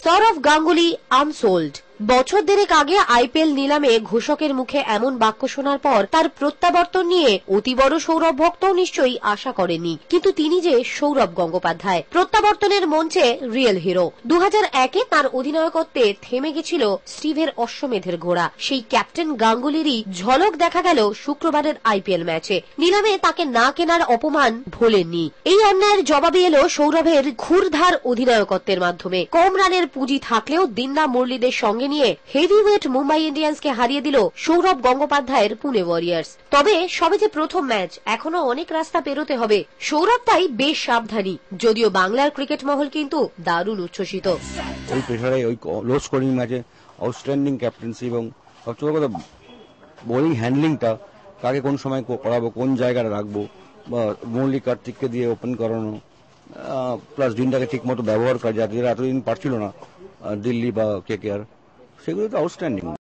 Sourav Ganguly unsold. বছর দেড়েক আগে আইপিএল নিলামে ঘোষকের মুখে এমন বাক্য শোনার পর তার প্রত্যাবর্তন নিয়ে অতি বড় সৌরভ ভক্ত নিশ্চয়ই আশা করেনি, কিন্তু তিনি যে সৌরভ গঙ্গোপাধ্যায়, প্রত্যাবর্তনের মঞ্চে রিয়েল হিরো। 2001-এ তার অধিনায়কত্বে থেমে গেছিল স্টিভের অশ্বমেধের ঘোড়া। সেই ক্যাপ্টেন গাঙ্গুলিরই ঝলক দেখা গেল শুক্রবারের আইপিএল ম্যাচে। নিলামে তাকে না কেনার অপমান ভোলেননি। এই অন্যায়ের জবাবে এলো সৌরভের ঘুরধার অধিনায়কত্বের মাধ্যমে। কম রানের পুঁজি থাকলেও দিন্দা মুরলিদের সঙ্গে নিয়ে হেভিওয়েট মুম্বাই ইন্ডিয়ান্সকে হারিয়ে দিল সৌরভ গঙ্গোপাধ্যায়ের পুনে ওয়ারিয়ার্স। তবে সবে যে প্রথম ম্যাচ, এখনো অনেক রাস্তা পেরোতে হবে। সৌরভ তাই বেশ সাবধানী, যদিও বাংলার ক্রিকেট মহল কিন্তু দারুণ উচ্ছ্বসিত। ওই প্রেসারে ওই লো স্কোরিং ম্যাচে আউটস্ট্যান্ডিং ক্যাপ্টেন্সি এবং সবচেয়ে বড় কথা বোলিং হ্যান্ডলিংটা, কাকে কোন সময় করাবো, কোন জায়গাটা রাখবো, বা মুরলি কার্তিককে দিয়ে ওপেন করানো, প্লাস দিনটাকে ঠিক মতো ব্যবহার করা, যারা এতদিন পারছিল না দিল্লি বা কেকেআর, সেগুলো তো আউটস্ট্যান্ডিং।